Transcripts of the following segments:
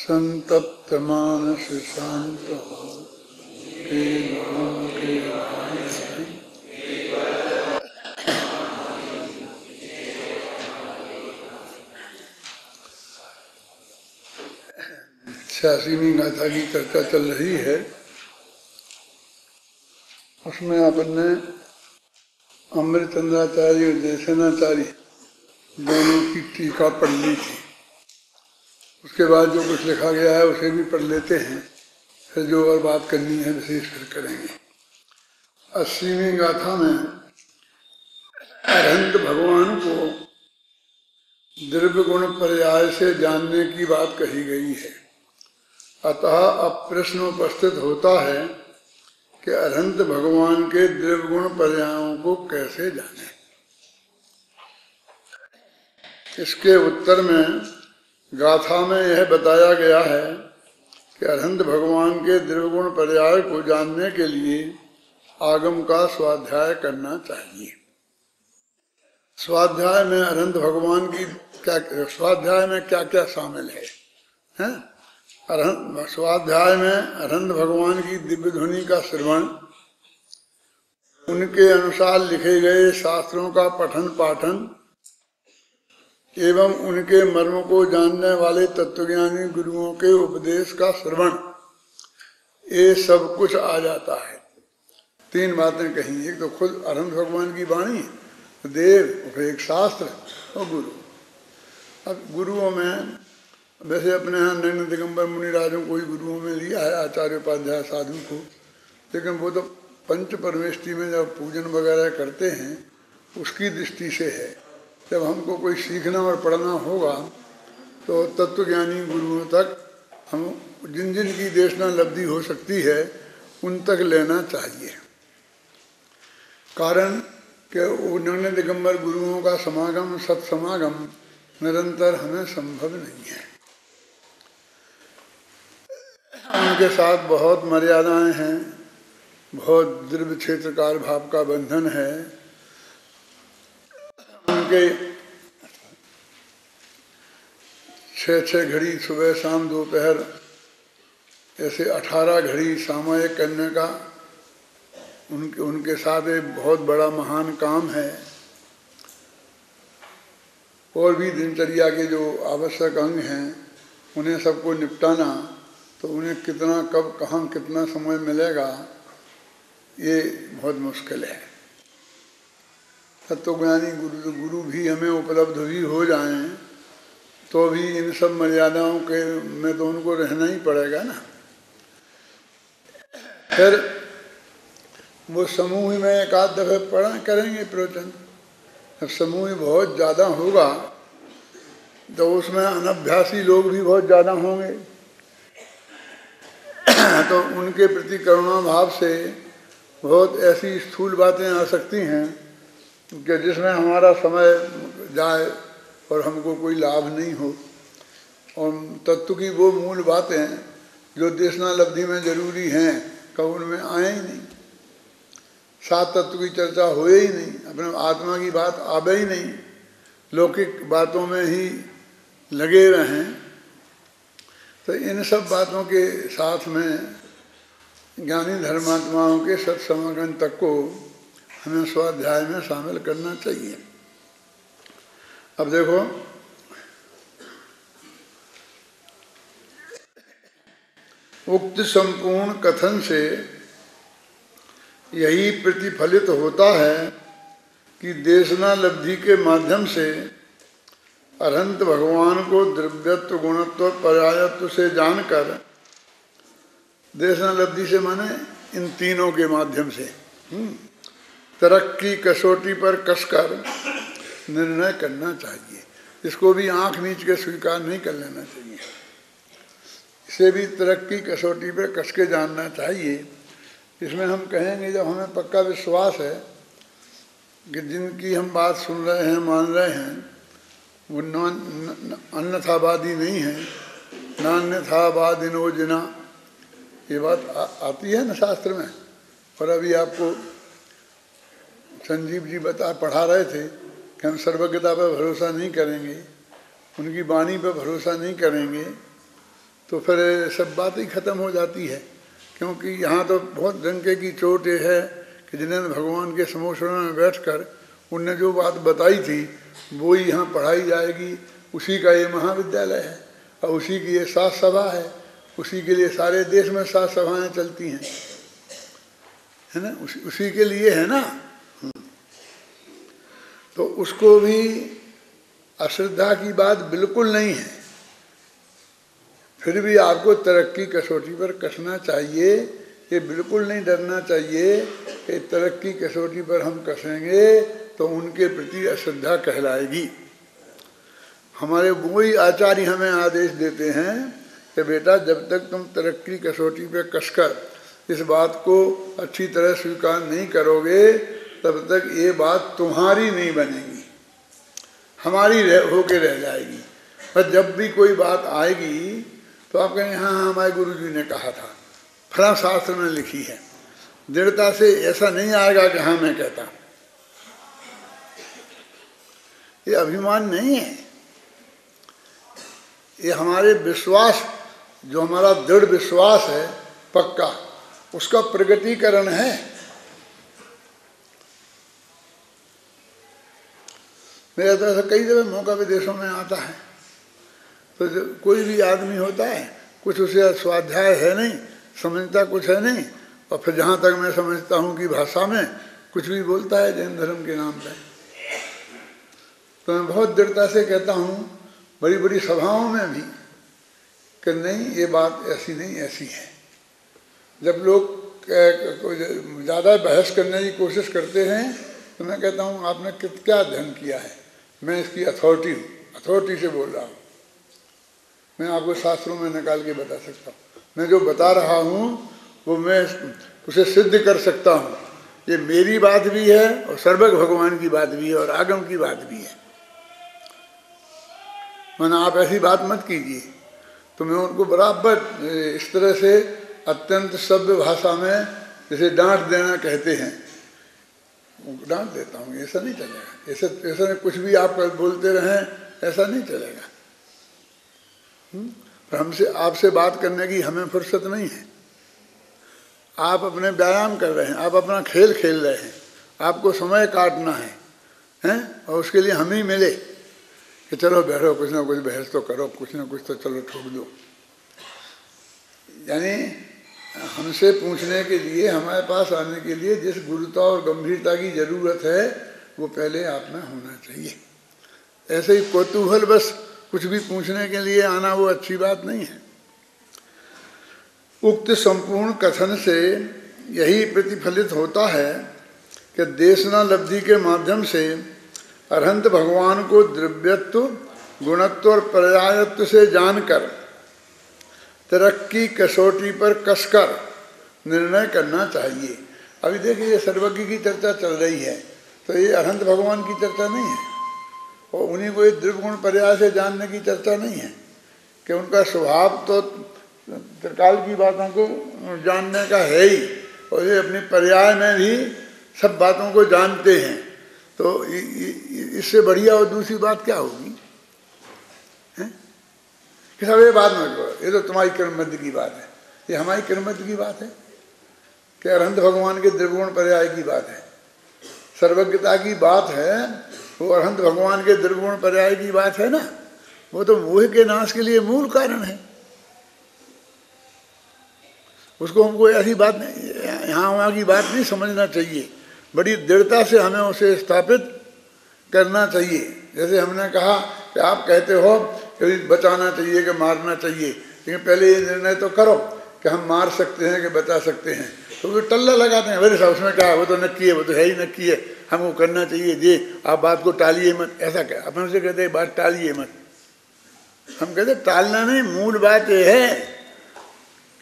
संतप्त मानस शांत हो के नाम के छियासीवीं गाथा की चर्चा चल रही है। उसमें आपने अमृतचंद्राचार्य और जयसेनाचार्य दोनों की टीका पढ़ ली थी। उसके बाद जो कुछ लिखा गया है उसे भी पढ़ लेते हैं, फिर जो और बात करनी है विशेष फिर करेंगे। 80वीं गाथा में अरहंत भगवान को द्रव्य गुण पर्याय से जानने की बात कही गई है। अतः अब प्रश्न उपस्थित होता है कि अरहंत भगवान के द्रव्य गुण पर्यायों को कैसे जाने। इसके उत्तर में गाथा में यह बताया गया है कि अरहंत भगवान के द्रव्य गुण पर्याय को जानने के लिए आगम का स्वाध्याय करना चाहिए। स्वाध्याय में अरहंत भगवान की स्वाध्याय में क्या क्या शामिल है, हैं? स्वाध्याय में अरहंत भगवान की दिव्य ध्वनि का श्रवण, उनके अनुसार लिखे गए शास्त्रों का पठन पाठन एवं उनके मर्म को जानने वाले तत्वज्ञानी गुरुओं के उपदेश का श्रवण, ये सब कुछ आ जाता है। 3 बातें कही, एक तो खुद अरहंत भगवान की वाणी, देव, फिर एक शास्त्र और गुरु। अब गुरुओं में वैसे अपने यहाँ नैन दिगंबर मुनिराजों को ही गुरुओं में लिया है, आचार्य उपाध्याय साधु को, लेकिन वो तो पंच परमेष्टि में जब पूजन वगैरह करते हैं उसकी दृष्टि से है। जब हमको कोई सीखना और पढ़ना होगा तो तत्वज्ञानी गुरुओं तक हम जिन जिन की देशना लब्धि हो सकती है उन तक लेना चाहिए। कारण कि उन्होंने दिगंबर गुरुओं का समागम सत्समागम निरंतर हमें संभव नहीं है। उनके साथ बहुत मर्यादाएं हैं, बहुत द्रव्य क्षेत्रकार भाव का बंधन है। उनके 6-6 घड़ी सुबह शाम दोपहर ऐसे 18 घड़ी सामयिक करने का उनके साथ एक बहुत बड़ा महान काम है। और भी दिनचर्या के जो आवश्यक अंग हैं उन्हें सबको निपटाना, तो उन्हें कितना कब कहाँ कितना समय मिलेगा ये बहुत मुश्किल है। तत्वज्ञानी गुरु भी हमें उपलब्ध भी हो जाएं तो भी इन सब मर्यादाओं के में तो उनको रहना ही पड़ेगा ना। फिर वो समूह में एक आध दफे पढ़ा करेंगे प्रवचन। अब समूह बहुत ज़्यादा होगा तो उसमें अनभ्यासी लोग भी बहुत ज़्यादा होंगे, तो उनके प्रति करुणा भाव से बहुत ऐसी स्थूल बातें आ सकती हैं कि जिसमें हमारा समय जाए और हमको कोई लाभ नहीं हो। और तत्व की वो मूल बातें जो देशना लब्धि में जरूरी हैं कब उनमें आए ही नहीं। 7 तत्व की चर्चा होए ही नहीं, अपने आत्मा की बात आवे ही नहीं, लौकिक बातों में ही लगे रहें। तो इन सब बातों के साथ में ज्ञानी धर्मात्माओं के सत्समागम तक को हमें स्वाध्याय में शामिल करना चाहिए। अब देखो, उक्त संपूर्ण कथन से यही प्रतिफलित होता है कि देशना लब्धि के माध्यम से अरहंत भगवान को द्रव्यत्व गुणत्व पर्यायत्व से जानकर, देशना लब्धि से माने इन तीनों के माध्यम से तरक्की कसौटी पर कसकर निर्णय करना चाहिए। इसको भी आंख मीच के स्वीकार नहीं कर लेना चाहिए, इसे भी तरक्की कसौटी पर कस के जानना चाहिए। इसमें हम कहेंगे जब हमें पक्का विश्वास है कि जिनकी हम बात सुन रहे हैं मान रहे हैं वो अन्यथावादी नहीं है, नान्यथावादिनो जिना, ये बात आती है ना शास्त्र में। और अभी आपको संजीव जी पढ़ा रहे थे कि हम सर्वज्ञता पर भरोसा नहीं करेंगे, उनकी वाणी पर भरोसा नहीं करेंगे, तो फिर सब बात ही खत्म हो जाती है। क्योंकि यहाँ तो बहुत डंके की चोट ये है कि जिन्होंने भगवान के समोषण में बैठकर उनने जो बात बताई थी वो ही यहाँ पढ़ाई जाएगी। उसी का ये महाविद्यालय है और उसी की ये सात सभा है, उसी के लिए सारे देश में सात सभाएं चलती हैं, है ना, उसी के लिए है ना। तो उसको भी अश्रद्धा की बात बिल्कुल नहीं है। फिर भी आपको तरक्की कसौटी पर कसना चाहिए, ये बिल्कुल नहीं डरना चाहिए कि तरक्की कसौटी पर हम कसेंगे तो उनके प्रति अश्रद्धा कहलाएगी। हमारे वही आचार्य हमें आदेश देते हैं कि बेटा जब तक तुम तरक्की कसौटी पर कसकर इस बात को अच्छी तरह स्वीकार नहीं करोगे तब तक ये बात तुम्हारी नहीं बनेगी, हमारी होके रह जाएगी। और जब भी कोई बात आएगी तो आप कहेंगे हाँ हाँ हमारे गुरु जी ने कहा था, फला शास्त्र में लिखी है। दृढ़ता से ऐसा नहीं आएगा कि हाँ मैं कहता। ये अभिमान नहीं है, ये हमारे विश्वास, जो हमारा दृढ़ विश्वास है पक्का, उसका प्रगटीकरण है। मेरा तो ऐसा कई जगह मौका विदेशों में आता है, तो कोई भी आदमी होता है, कुछ उसे स्वाध्याय है नहीं, समझता कुछ है नहीं, और फिर जहाँ तक मैं समझता हूँ कि भाषा में कुछ भी बोलता है जैन धर्म के नाम पे। तो मैं बहुत दृढ़ता से कहता हूँ बड़ी बड़ी सभाओं में भी कि नहीं ये बात ऐसी नहीं ऐसी है। जब लोग ज़्यादा बहस करने की कोशिश करते हैं तो मैं कहता हूँ आपने क्या अध्ययन किया है, मैं इसकी अथॉरिटी हूँ, अथॉरिटी से बोल रहा हूँ, मैं आपको शास्त्रों में निकाल के बता सकता हूँ। मैं जो बता रहा हूँ वो मैं उसे सिद्ध कर सकता हूँ। ये मेरी बात भी है और सर्वज्ञ भगवान की बात भी है और आगम की बात भी है। मैंने आप ऐसी बात मत कीजिए। तो मैं उनको बराबर इस तरह से अत्यंत सभ्य भाषा में जैसे डांट देना कहते हैं, डांट देता हूँ। ऐसा नहीं चलेगा, ऐसा कुछ भी आप बोलते रहें ऐसा नहीं चलेगा। पर हमसे आपसे बात करने की हमें फुर्सत नहीं है। आप अपने व्यायाम कर रहे हैं, आप अपना खेल खेल रहे हैं, आपको समय काटना है, हैं? और उसके लिए हम ही मिले कि चलो बैठो कुछ ना कुछ बहस तो करो, कुछ ना कुछ तो चलो ठोक दो। यानी हमसे पूछने के लिए, हमारे पास आने के लिए जिस गुरुता और गंभीरता की जरूरत है वो पहले आप में होना चाहिए। ऐसे ही कौतूहल बस कुछ भी पूछने के लिए आना वो अच्छी बात नहीं है। उक्त संपूर्ण कथन से यही प्रतिफलित होता है कि देशना लब्धि के माध्यम से अरहंत भगवान को द्रव्यत्व, गुणत्व और पर्यायत्व से जानकर तरक्की कसौटी पर कसकर निर्णय करना चाहिए। अभी देखिए ये सर्वज्ञ की चर्चा चल रही है, तो ये अरहंत भगवान की चर्चा नहीं है और उन्हीं को द्रव्य गुण पर्याय से जानने की चर्चा नहीं है कि उनका स्वभाव तो त्रिकाल की बातों को जानने का है ही, और ये अपनी पर्याय में भी सब बातों को जानते हैं। तो इससे बढ़िया और दूसरी बात क्या होगी? कि सब ये बात मत करो, ये तो तुम्हारी कर्मबद्ध की बात है, ये हमारी कर्मबद्ध की बात है कि अरहंत भगवान के द्रव्यगुण पर्याय की बात है। सर्वज्ञता की बात है, वो अरहंत भगवान के द्रव्यगुण पर्याय की बात है ना। वो तो मोह के नाश के लिए मूल कारण है। उसको हमको ऐसी बात नहीं, यहाँ वहाँ की बात नहीं समझना चाहिए, बड़ी दृढ़ता से हमें उसे स्थापित करना चाहिए। जैसे हमने कहा कि आप कहते हो कि बचाना चाहिए कि मारना चाहिए, लेकिन पहले ये निर्णय तो करो कि हम मार सकते हैं कि बचा सकते हैं। तो वो टल्ला लगाते हैं, अरे साहब उसमें क्या है, वो तो नक्की है, वो तो है ही नक्की है, हमको करना चाहिए जी, आप बात को टालिए मत। ऐसा क्या अपन उनसे कहते हैं बात टालिए मत। हम कहते टालना नहीं, मूल बात ये है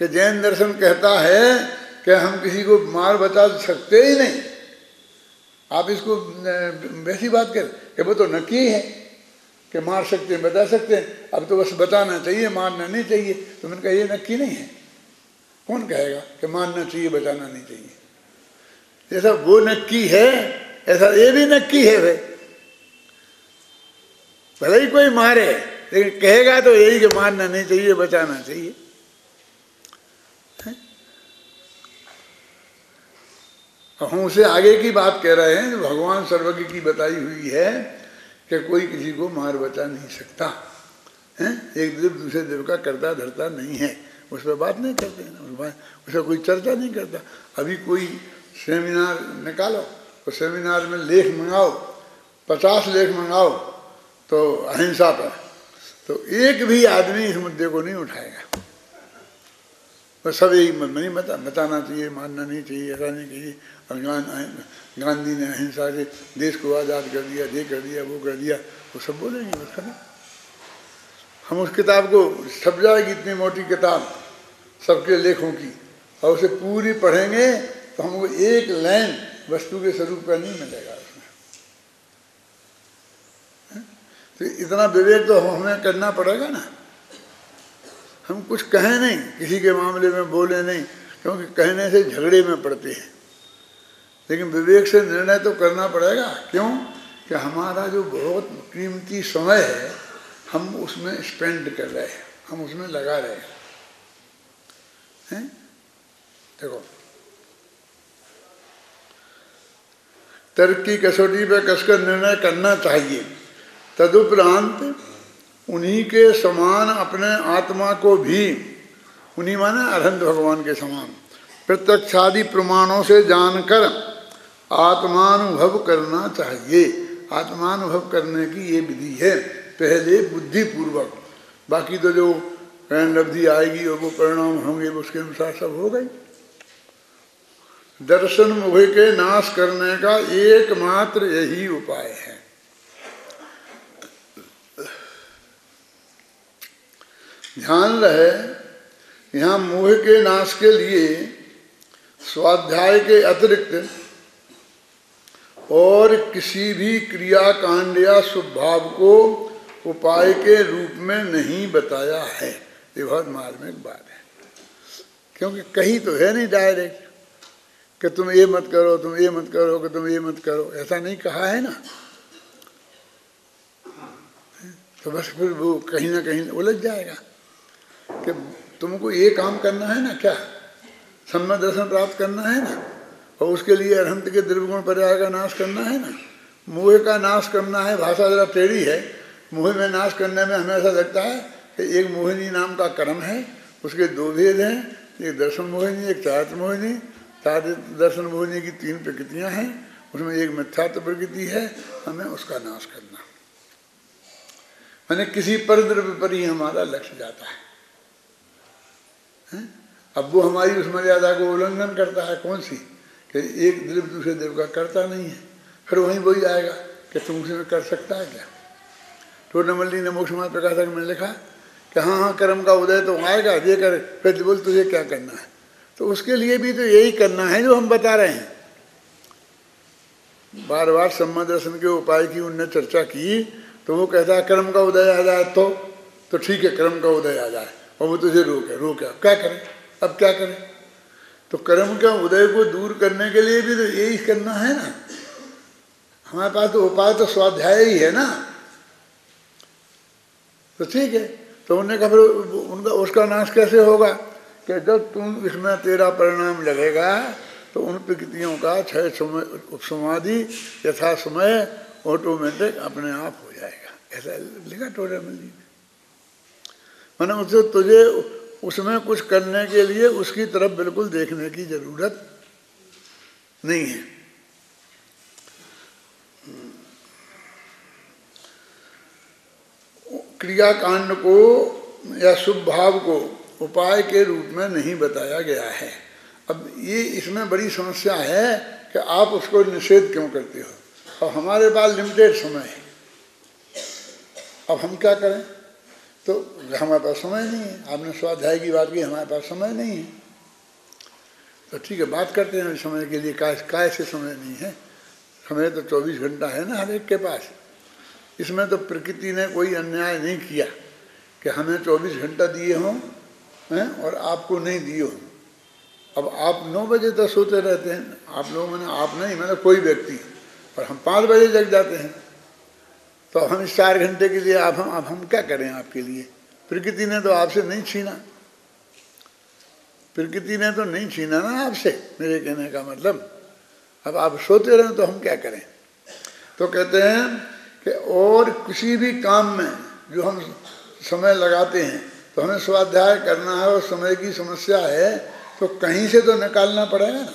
कि जैन दर्शन कहता है कि हम किसी को मार बचा सकते ही नहीं। आप इसको वैसी बात करें कि वो तो नक्की है कि मार सकते हैं बचा सकते हैं, अब तो बस बचाना चाहिए मारना नहीं चाहिए। तो मैंने कहा ये नक्की नहीं है। कौन कहेगा कि मारना चाहिए बचाना नहीं चाहिए? जैसा वो नक्की है ऐसा ये भी नक्की है। भाई भले ही कोई मारे लेकिन कहेगा तो यही कि मारना नहीं चाहिए, बचाना चाहिए। हम उसे आगे की बात कह रहे हैं जो भगवान सर्वज्ञ की बताई हुई है कि कोई किसी को मार बचा नहीं सकता है। एक देव दूसरे देव का करता धरता नहीं है, उस पर बात नहीं करते हैं, उस पर कोई चर्चा नहीं करता। अभी कोई सेमिनार निकालो तो सेमिनार में लेख मंगाओ, 50 लेख मंगाओ तो अहिंसा पर, तो एक भी आदमी इस मुद्दे को नहीं उठाएगा। तो सब यही नहीं बताना चाहिए, मानना नहीं चाहिए, ऐसा नहीं चाहिए। और गांधी ने अहिंसा से देश को आज़ाद कर दिया, ये कर दिया, वो कर दिया, वो सब बोलेंगे बस खत्म। हम उस किताब को छप जाएगी इतनी मोटी किताब सबके लेखों की, और उसे पूरी पढ़ेंगे तो हमको एक लाइन वस्तु के स्वरूप का नहीं मिलेगा उसमें। तो इतना विवेक तो हमें करना पड़ेगा ना। हम कुछ कहें नहीं, किसी के मामले में बोले नहीं, क्योंकि कहने से झगड़े में पड़ते हैं, लेकिन विवेक से निर्णय तो करना पड़ेगा। क्यों कि हमारा जो बहुत कीमती समय है हम उसमें स्पेंड कर रहे हैं, हम उसमें लगा रहे हैं। देखो तर्क की कसौटी पर कसकर निर्णय करना चाहिए। तदुपरांत उन्हीं के समान अपने आत्मा को भी, उन्हीं माने अरहंत भगवान के समान, प्रत्यक्षादि प्रमाणों से जानकर आत्मानुभव करना चाहिए। आत्मानुभव करने की ये विधि है, पहले बुद्धिपूर्वक, बाकी तो जो लब्धि आएगी और वो परिणाम होंगे उसके अनुसार सब हो गई। दर्शन मोह के नाश करने का एकमात्र यही उपाय है। ध्यान रहे, यहाँ मोह के नाश के लिए स्वाध्याय के अतिरिक्त और किसी भी क्रियाकांड या स्वभाव को उपाय के रूप में नहीं बताया है। ये बहुत मार्मिक बात है, क्योंकि कहीं तो है नहीं डायरेक्ट कि तुम ये मत करो, तुम ये मत करो, कि तुम ये मत करो, ऐसा नहीं कहा है ना। तो बस फिर वो कहीं ना कहीं उलझ जाएगा कि तुमको ये काम करना है ना, क्या सम्यक दर्शन प्राप्त करना है ना, और उसके लिए अरहंत के द्रव्यगुण पर्याय का नाश करना है ना, मोह का नाश करना है। भाषा जरा टेढ़ी है, मोह में नाश करने में हमें ऐसा लगता है कि एक मोहिनी नाम का कर्म है, उसके दो भेद हैं, एक दर्शन मोहिनी, एक चारित्र मोहिनी। चारित्र दर्शन मोहिनी की 3 प्रकृतियां हैं, उसमें एक मिथ्यात्व प्रकृति है, हमें उसका नाश करना। मैंने किसी पर द्रव्य पर ही हमारा लक्ष्य जाता है। अब वो हमारी उस मर्यादा को उल्लंघन करता है, कौन सी, कि एक द्रव्य दूसरे द्रव्य का करता नहीं है, फिर वहीं वही आएगा कि तुम उसमें कर सकता है क्या। टोडरमल्ली ने मोक्ष मार्ग प्रकाशक में लिखा कि हाँ हाँ कर्म का उदय तो आएगा, ये कर, फिर बोल तुझे क्या करना है। तो उसके लिए भी तो यही करना है जो हम बता रहे हैं। बार बार सम्यक दर्शन के उपाय की उनने चर्चा की, तो वो कहता है कर्म का उदय आ जाए तो ठीक है, कर्म का उदय आ जाए, और वो तुझे रोके, अब क्या करें, अब क्या करें। तो कर्म का उदय को दूर करने के लिए भी तो यही करना है ना। हमारे पास तो उपाय तो स्वाध्याय ही है ना। तो ठीक है, तो उन्होंने कहा फिर उनका उसका नाश कैसे होगा कि जब तुम इसमें तेरा परिणाम लगेगा तो उन प्रकृतियों का क्षय समाधि यथा समय ऑटोमेटिक अपने आप हो जाएगा। ऐसा लिखा टोडरमल जी ने। मैंने उससे तुझे उसमें कुछ करने के लिए उसकी तरफ बिल्कुल देखने की जरूरत नहीं है। क्रियाकांड को या शुभ भाव को उपाय के रूप में नहीं बताया गया है। अब ये इसमें बड़ी समस्या है कि आप उसको निषेध क्यों करते हो, और हमारे पास लिमिटेड समय है। अब हम क्या करें, तो हमारे पास समय नहीं है। आपने स्वाध्याय की बात की, हमारे पास समय नहीं है, तो ठीक है बात करते हैं समय के लिए। काय से समय नहीं है, समय तो 24 घंटा है ना हर एक के पास। इसमें तो प्रकृति ने कोई अन्याय नहीं किया कि हमें 24 घंटा दिए हों और आपको नहीं दिए हों। अब आप 9 बजे तक सोते रहते हैं, आप लोग, मैंने आप नहीं, मैंने कोई व्यक्ति, और हम 5 बजे जग जाते हैं। तो हम इस 4 घंटे के लिए अब हम क्या करें आपके लिए? प्रकृति ने तो आपसे नहीं छीना, प्रकृति ने तो नहीं छीना ना आपसे, मेरे कहने का मतलब। अब आप सोते रहे तो हम क्या करें? तो कहते हैं कि और किसी भी काम में जो हम समय लगाते हैं तो हमें स्वाध्याय करना है और समय की समस्या है तो कहीं से तो निकालना पड़ेगा ना।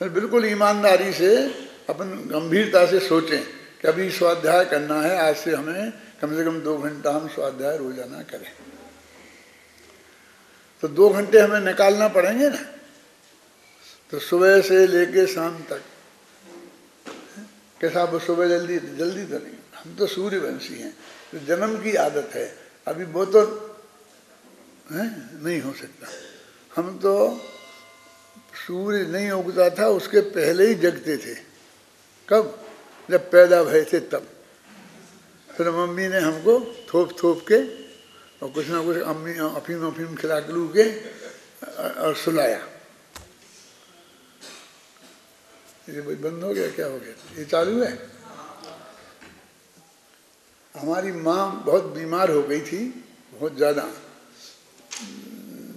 तो बिल्कुल ईमानदारी से अपन गंभीरता से सोचें कि अभी स्वाध्याय करना है, आज से हमें कम से कम 2 घंटा हम स्वाध्याय रोजाना करें। तो 2 घंटे हमें निकालना पड़ेंगे ना। तो सुबह से लेके शाम तक कैसा? वो सुबह जल्दी जल्दी तो नहीं, हम तो सूर्यवंशी हैं, तो जन्म की आदत है, अभी वो तो है नहीं हो सकता। हम तो सूर्य नहीं उगता था उसके पहले ही जगते थे। कब? जब पैदा भए थे तब। फिर मम्मी ने हमको थोप थोप के और कुछ ना कुछ अफीम खिला खिलू के और सुलाया। ये बंद हो गया? क्या हो गया? ये चालू है। हमारी माँ बहुत बीमार हो गई थी, बहुत ज़्यादा।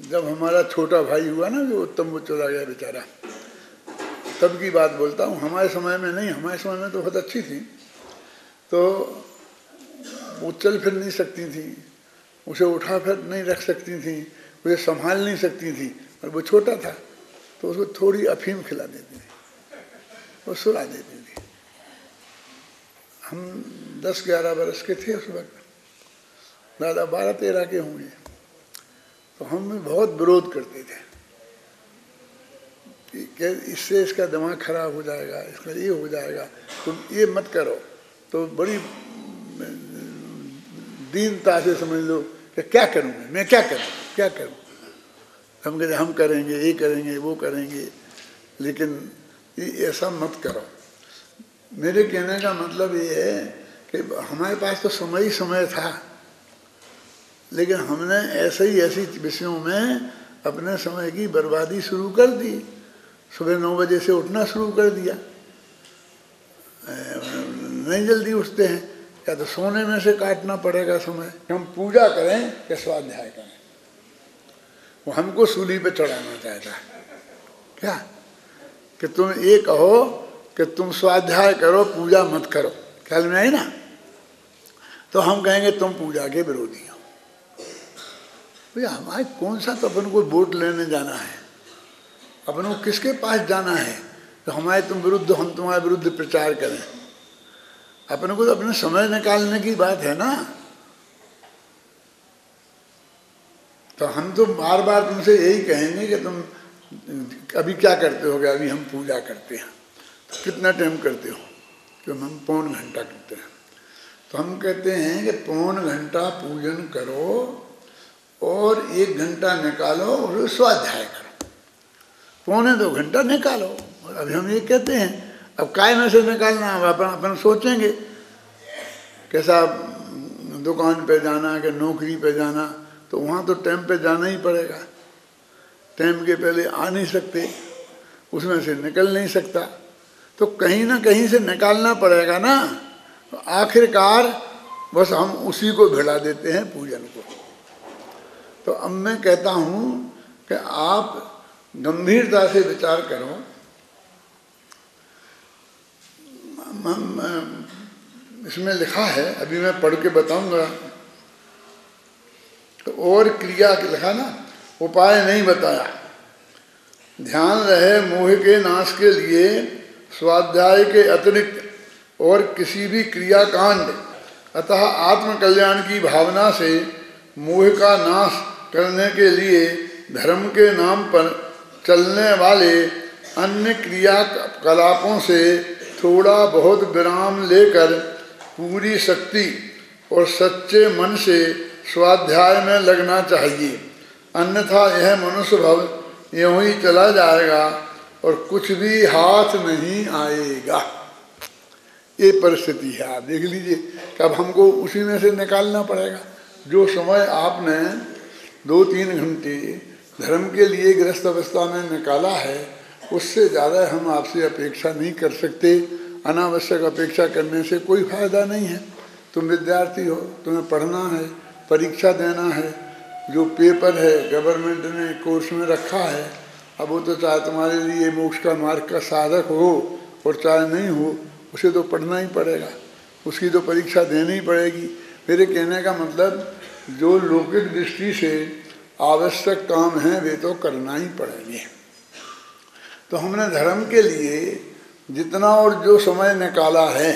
जब हमारा छोटा भाई हुआ ना, जो उत्तम, वो चला गया बेचारा, तब की बात बोलता हूँ। हमारे समय में नहीं, हमारे समय में तो बहुत अच्छी थी। तो वो चल फिर नहीं सकती थी, उसे उठा फिर नहीं रख सकती थी, उसे संभाल नहीं सकती थी, और वो छोटा था तो उसको थोड़ी अफीम खिला देती थी, वो सुला देती थी। हम 10-11 बरस के थे उस वक्त, दादा 12-13 के होंगे। तो हम बहुत विरोध करते थे कि इससे इसका दिमाग खराब हो जाएगा, इसका ये हो जाएगा, तुम ये मत करो। तो बड़ी दीनता से समझ लो कि क्या करूँगा मैं, क्या करूँ, क्या करूँ। हम कहते हम करेंगे, ये करेंगे, वो करेंगे, लेकिन ये ऐसा मत करो। मेरे कहने का मतलब ये है कि हमारे पास तो समय ही समय था, लेकिन हमने ऐसे ही ऐसी विषयों में अपने समय की बर्बादी शुरू कर दी। सुबह 9 बजे से उठना शुरू कर दिया, नहीं जल्दी उठते हैं, या तो सोने में से काटना पड़ेगा समय। हम पूजा करें या स्वाध्याय करें, वो हमको सूली पे चढ़ाना चाहता है। क्या कि तुम ये कहो कि तुम स्वाध्याय करो, पूजा मत करो, ख्याल में आई ना? तो हम कहेंगे तुम पूजा के विरोधी हो। भैया हमारे कौन सा, तो अपन को वोट लेने जाना है, अपन को किसके पास जाना है तो हमारे तुम विरुद्ध, हम तुम्हारे विरुद्ध प्रचार करें? अपन को तो अपने समय निकालने की बात है ना। तो हम तो बार बार तुमसे यही कहेंगे कि तुम अभी क्या करते हो? अभी हम पूजा करते हैं। तो कितना टाइम करते हो? कि हम 1.25 घंटा करते हैं। तो हम कहते हैं कि 1.25 घंटा पूजन करो और 1 घंटा निकालो और स्वाध्याय करो, 1.25-2 घंटा निकालो। और अभी हम ये कहते हैं, अब काय में से निकालना है अपन सोचेंगे। कैसा दुकान पे जाना कि नौकरी पे जाना, तो वहाँ तो टाइम पे जाना ही पड़ेगा, टाइम के पहले आ नहीं सकते, उसमें से निकल नहीं सकता, तो कहीं ना कहीं से निकालना पड़ेगा ना। तो आखिरकार बस हम उसी को भिड़ा देते हैं, पूजन को। तो अब मैं कहता हूँ कि आप गंभीरता से विचार करो। इसमें लिखा है, अभी मैं पढ़ के बताऊंगा। तो और क्रिया के लिखा ना, उपाय नहीं बताया। ध्यान रहे मोह के नाश के लिए स्वाध्याय के अतिरिक्त और किसी भी क्रियाकांड, अतः आत्मकल्याण की भावना से मोह का नाश करने के लिए धर्म के नाम पर चलने वाले अन्य क्रियाकलापों से थोड़ा बहुत विराम लेकर पूरी शक्ति और सच्चे मन से स्वाध्याय में लगना चाहिए, अन्यथा यह मनुष्य भव यूं ही चला जाएगा और कुछ भी हाथ नहीं आएगा। ये परिस्थिति है, आप देख लीजिए कि अब हमको उसी में से निकालना पड़ेगा। जो समय आपने 2-3 घंटे धर्म के लिए गृहस्थ अवस्था में निकाला है, उससे ज़्यादा हम आपसे अपेक्षा नहीं कर सकते। अनावश्यक अपेक्षा करने से कोई फायदा नहीं है। तुम विद्यार्थी हो, तुम्हें पढ़ना है, परीक्षा देना है, जो पेपर है गवर्नमेंट ने कोर्स में रखा है, अब वो तो चाहे तुम्हारे लिए मोक्ष का मार्ग का साधक हो और चाहे नहीं हो, उसे तो पढ़ना ही पड़ेगा, उसकी तो परीक्षा देनी ही पड़ेगी। मेरे कहने का मतलब जो लौकिक दृष्टि से आवश्यक काम है वे तो करना ही पड़ेंगे। तो हमने धर्म के लिए जितना और जो समय निकाला है,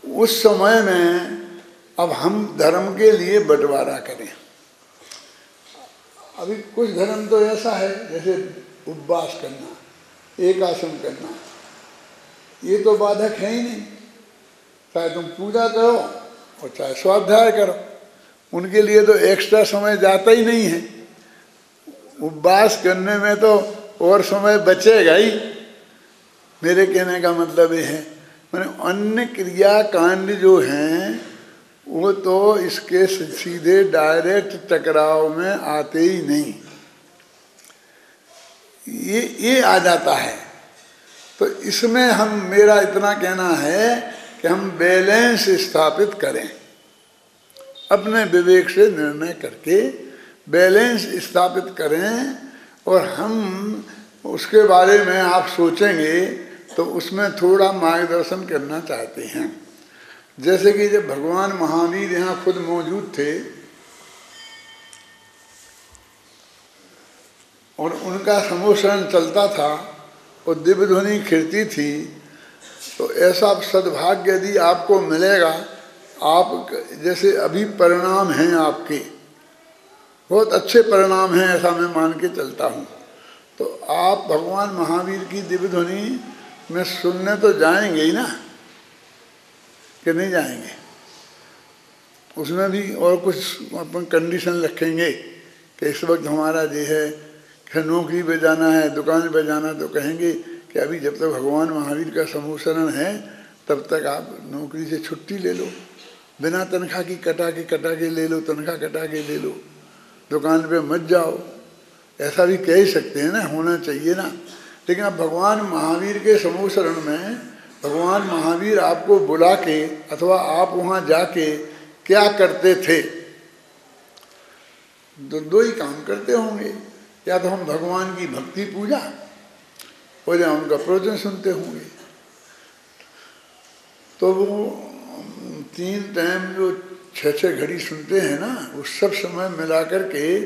उस समय में अब हम धर्म के लिए बंटवारा करें। अभी कुछ धर्म तो ऐसा है जैसे उपवास करना, एक आसन करना, ये तो बाधक है ही नहीं। चाहे तुम पूजा करो और चाहे स्वाध्याय करो, उनके लिए तो एक्स्ट्रा समय जाता ही नहीं है। उपवास करने में तो और समय बचेगा ही। मेरे कहने का मतलब ये है, मैंने अन्य क्रिया कांड जो हैं वो तो इसके सीधे डायरेक्ट टकराव में आते ही नहीं, ये आ जाता है। तो इसमें हम, मेरा इतना कहना है कि हम बैलेंस स्थापित करें, अपने विवेक से निर्णय करके बैलेंस स्थापित करें। और हम उसके बारे में आप सोचेंगे तो उसमें थोड़ा मार्गदर्शन करना चाहते हैं। जैसे कि जब भगवान महावीर यहाँ खुद मौजूद थे और उनका समोसरण चलता था और दिव्य ध्वनि खिड़ती थी, तो ऐसा सद्भाग्य यदि आपको मिलेगा, आप जैसे अभी परिणाम हैं आपके बहुत अच्छे परिणाम हैं, ऐसा मैं मान के चलता हूँ, तो आप भगवान महावीर की दिव्य ध्वनि में सुनने तो जाएंगे ही ना, कि नहीं जाएंगे? उसमें भी और कुछ अपन कंडीशन रखेंगे कि इस वक्त हमारा जो है कि नौकरी पे जाना है, दुकान पे जाना, तो कहेंगे कि अभी जब तक भगवान महावीर का समूसरण है तब तक आप नौकरी से छुट्टी ले लो, बिना तनख्वाह की कटा के ले लो, तनख्वाह कटा के ले लो, दुकान पे मत जाओ। ऐसा भी कह ही सकते हैं ना, होना चाहिए ना। लेकिन अब भगवान महावीर के समूसरण में भगवान महावीर आपको बुला के अथवा आप वहाँ जाके क्या करते थे? दो ही काम करते होंगे, या तो हम भगवान की भक्ति पूजा और या उनका प्रवचन सुनते होंगे। तो वो 3 टाइम जो 6-6 घड़ी सुनते हैं ना, वो सब समय मिला कर के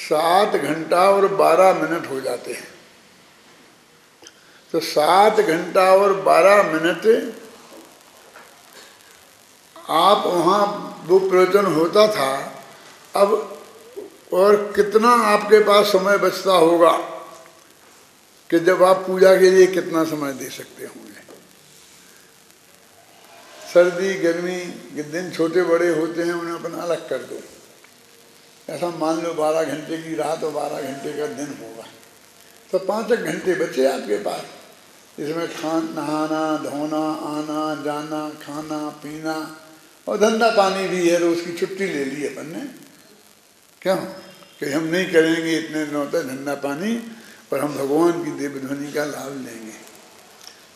7 घंटा और 12 मिनट हो जाते हैं। तो 7 घंटा और 12 मिनट आप वहाँ वो प्रवचन होता था। अब और कितना आपके पास समय बचता होगा कि जब आप पूजा के लिए कितना समय दे सकते होंगे? सर्दी गर्मी के दिन छोटे बड़े होते हैं, उन्हें अपना अलग कर दो। ऐसा मान लो 12 घंटे की रात और 12 घंटे का दिन होगा, तो 5 घंटे बचे आपके पास। इसमें नहाना धोना, आना जाना, खाना पीना और धंधा पानी भी है, तो उसकी छुट्टी ले ली अपन ने। क्यों कि हम नहीं करेंगे इतने दिनों तक धंधा पानी, और हम भगवान की दिव्य ध्वनि का लाभ लेंगे।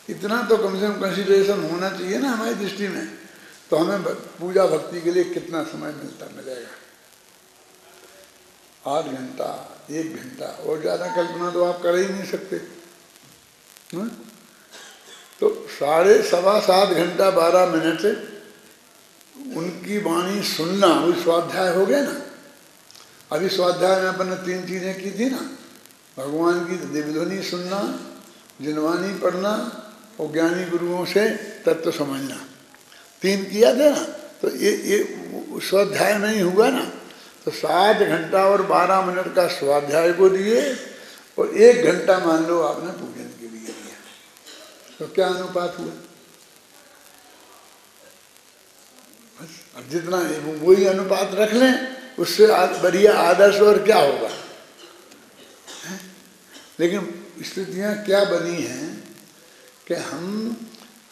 इतना तो कम से कम कंसिडरेशन होना चाहिए ना हमारी दृष्टि में। तो हमें पूजा भक्ति के लिए कितना समय मिलेगा? 8 घंटा, 1 घंटा, और ज़्यादा कल्पना तो आप कर ही नहीं सकते। तो 7.25 घंटा 12 मिनट उनकी वाणी सुनना, वो स्वाध्याय हो गया ना। अभी स्वाध्याय में अपन ने 3 चीज़ें की थी ना, भगवान की दिव्य ध्वनि सुनना, जिनवाणी पढ़ना और ज्ञानी गुरुओं से तत्व समझना। 3 किया था ना, तो ये स्वाध्याय में ही हुआ ना। तो 7 घंटा और 12 मिनट का स्वाध्याय को दिए और 1 घंटा मान लो आपने पूजन के लिए दिया, तो क्या अनुपात हुआ? बस अब जितना वही अनुपात रख लें, उससे बढ़िया आदर्श और क्या होगा? लेकिन स्थितियाँ क्या बनी हैं कि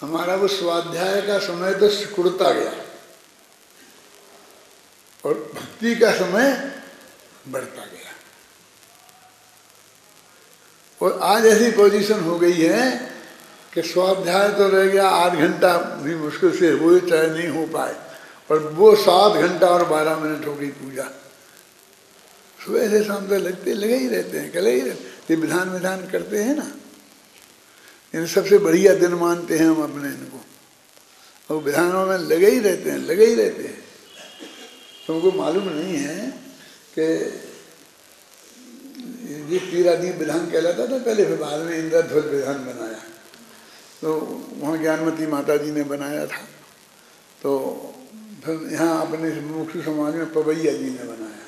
हमारा वो स्वाध्याय का समय तो सिकुड़ता गया और भक्ति का समय बढ़ता गया। और आज ऐसी पोजीशन हो गई है कि स्वाध्याय तो रह गया 8 घंटा भी मुश्किल से हो चाहे नहीं हो पाए, और वो 7 घंटा और 12 मिनट हो गई पूजा। सुबह से शाम तक लगे ही रहते हैं, लगे ही रहते। ये विधान करते हैं ना, इन सबसे बढ़िया दिन मानते हैं हम अपने इनको, और विधानों में लगे ही रहते हैं। तुमको मालूम नहीं है कि ये तीरादीप विधान कहलाता था पहले, फिर बाद में इंद्रध्वज विधान बनाया। तो वहाँ ज्ञानमती माता जी ने बनाया था, तो फिर यहाँ अपने मुख्य समाज में पवैया जी ने बनाया।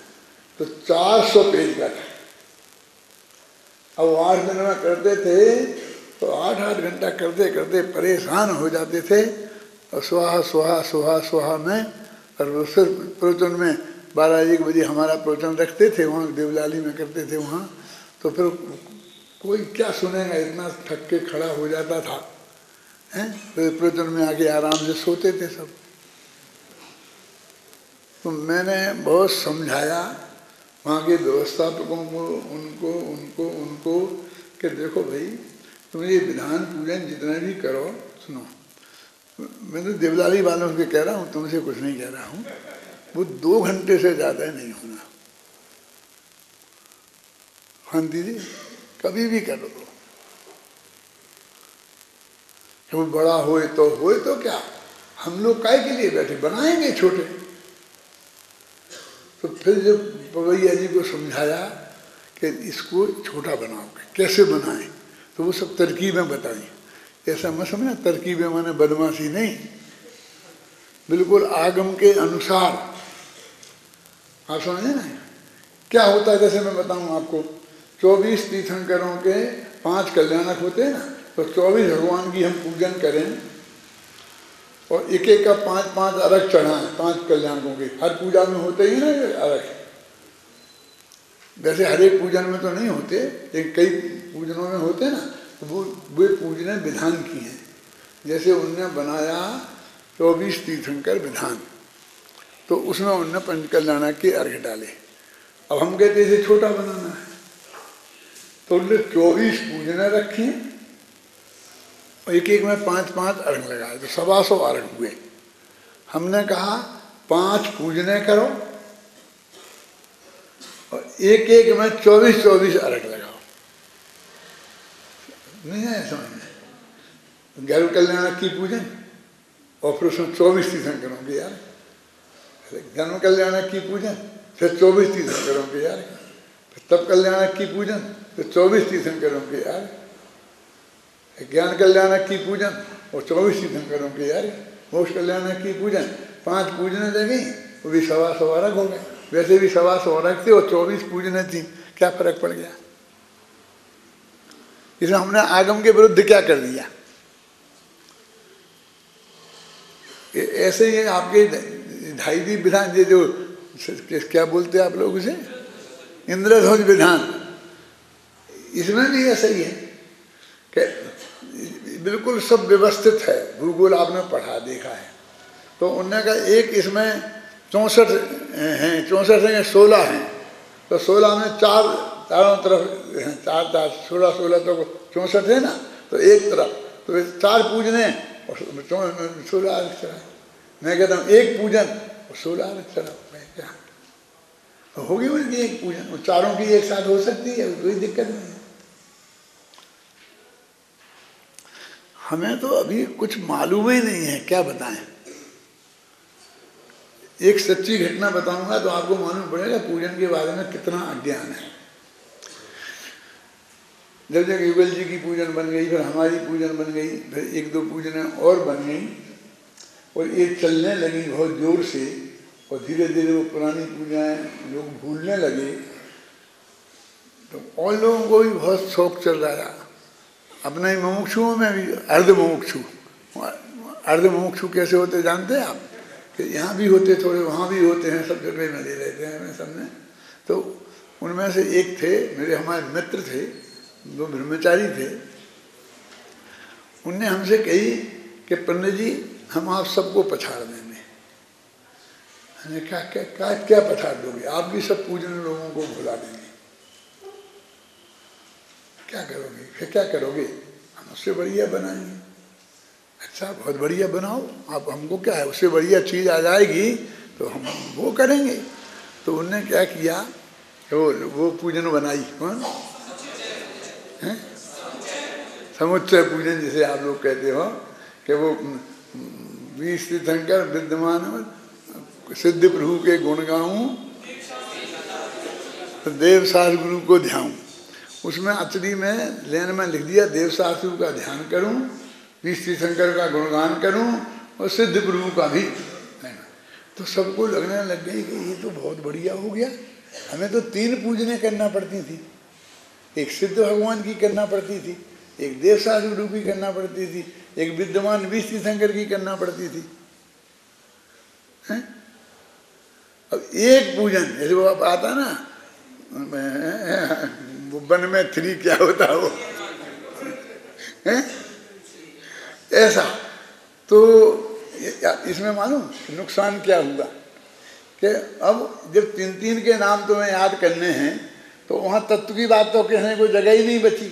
तो 400 पेज का था। अब 8 दिन में करते थे, तो 8-8 घंटा करते करते परेशान हो जाते थे, और सुहा में, और फिर प्रवचन में 12-1 बजे हमारा प्रवचन रखते थे, वहाँ देवलाली में करते थे वहाँ। तो फिर कोई क्या सुनेगा, इतना थक के खड़ा हो जाता था हैं। फिर प्रवचन में आके आराम से सोते थे सब। तो मैंने बहुत समझाया वहाँ के व्यवस्थापकों को, उनको कि देखो भाई, तुम ये विधान पूजन जितना भी करो, सुनो, मैं तो देवलाली वालों से कह रहा हूँ, तुमसे कुछ नहीं कह रहा हूँ, वो 2 घंटे से ज़्यादा नहीं होना। हाँ दीदी, कभी भी करो, वो बड़ा होए तो क्या, हम लोग काय के लिए बैठे, बनाएंगे छोटे। तो फिर जब पवैया जी को समझाया कि इसको छोटा बनाओगे, कैसे बनाएं, तो वो सब तरकीबें बताई। ऐसा मत समझना तरकीबें माने बदमाशी नहीं, बिल्कुल आगम के अनुसार। आप समझे ना क्या होता है। जैसे मैं बताऊं आपको, 24 तीर्थंकरों के 5 कल्याणक होते हैं ना, तो 24 भगवान की हम पूजन करें, और एक का 5-5 अर्घ चढ़ाएं, 5 कल्याणकों के। हर पूजा में होते ही ना ये अर्घ, वैसे हर एक पूजन में तो नहीं होते, लेकिन कई पूजनों में होते ना, तो वो पूजने विधान की हैं। जैसे उनने बनाया 24 तीर्थंकर विधान, तो उसमें उनने पंचकल्याणक के अर्घ डाले। अब हम कहते इसे छोटा बनाना है, तो उनने 24 पूजने रखी, और एक में 5-5 अर्घ लगाए, तो 125 अर्घ हुए। हमने कहा 5 पूजने करो, और एक में 24-24 अर्घ लगाओ। नहीं है समझ में, गैर कल्याणक की पूजन, और फिर उसमें 24 तीर्थंकरों के यार, जन्म कल्याणक की पूजन, फिर 24 तीर्थंकरों के यार, तब कल्याणक की पूजन, फिर 24 तीर्थंकरों के यार, ज्ञान कल्याणक की पूजन और 24 तीर्थंकरों के यार, मोक्ष कल्याणक की पूजन। 5 पूजने लगी, वो भी 125 अर्घ हो गए। वैसे भी 125 अर्घ थे और 24 पूजने थी, क्या फर्क पड़ गया। इसमें हमने आगम के विरुद्ध क्या कर दिया। ऐसे ही आपके ढाई विधान, ये जो क्या बोलते हैं आप लोग उसे, इंद्रध्वज विधान, इसमें भी ऐसा ही है कि बिल्कुल सब व्यवस्थित है। भूगोल आपने पढ़ा देखा है, तो उनने कहा एक इसमें 64 हैं, 64 हैं, 16 हैं, तो 16 में 4 चारों तरफ 4 16 तो 64 है ना, तो एक तरफ तो 4 पूजने और 16 अर्घ चढ़ाए। मैं कहता हूँ एक पूजन और 16 अर्घ चढ़ाओ, मैं क्या होगी उनकी एक पूजन, और चारों की एक साथ हो सकती है, कोई दिक्कत नहीं है। हमें तो अभी कुछ मालूम ही नहीं है, क्या बताएं। एक सच्ची घटना बताऊंगा तो आपको मालूम पड़ेगा पूजन के बारे में कितना अज्ञान है। जब जब युगल जी की पूजन बन गई, फिर हमारी पूजन बन गई, फिर 1-2 पूजनें और बन गई, और ये चलने लगी बहुत जोर से, और धीरे धीरे वो पुरानी पूजाएं लोग भूलने लगे। तो और लोगों को भी बहुत शौक चल रहा था। अपने ही मुमुक्षुओं में भी अर्ध कैसे होते जानते हैं आप, कि यहाँ भी होते थोड़े, वहाँ भी होते हैं, सब जगह में ले रहते हैं हमें सबने। तो उनमें से एक थे, मेरे हमारे मित्र थे, वो ब्रह्मचारी थे। उनने हमसे कही कि पंडित जी हम आप सबको पछाड़ देंगे। हमने कहा क्या पछाड़ दोगे, आप भी सब पूजन लोगों को भुला देंगे, क्या करोगे, फिर क्या करोगे। हम उससे बढ़िया बनाएंगे। अच्छा बहुत बढ़िया बनाओ, आप हमको क्या है, उससे बढ़िया चीज़ आ जाएगी तो हम वो करेंगे। तो उनने क्या किया, वो पूजन बनाई, कौन है, समुच्चय पूजन जिसे आप लोग कहते हो, कि वो 20 तीर्थंकर विद्यमान सिद्ध प्रभु के गुण गाऊं, तो देव शास्त्र गुरु को ध्याऊं। उसमें अचली में लेन में लिख दिया देव शास्त्र का ध्यान करूं, 20 तीर्थंकर का गुणगान करूं और सिद्ध प्रभु का भी। तो सबको लगने लग गई कि ये तो बहुत बढ़िया हो गया। हमें तो 3 पूजनें करना पड़ती थी, एक सिद्ध भगवान की करना पड़ती थी, एक देव शास्त्र गुरु की करना पड़ती थी, एक विद्यमान 20 तीर्थंकर की करना पड़ती थी। अब एक पूजन, जैसे वो आप आता ना वन में 3 क्या होता है वो है? ऐसा। तो इसमें मालूम नुकसान क्या हुआ कि अब जब 3 के नाम तुम्हें याद करने हैं तो वहां तत्व की बात तो कहने को जगह ही नहीं बची।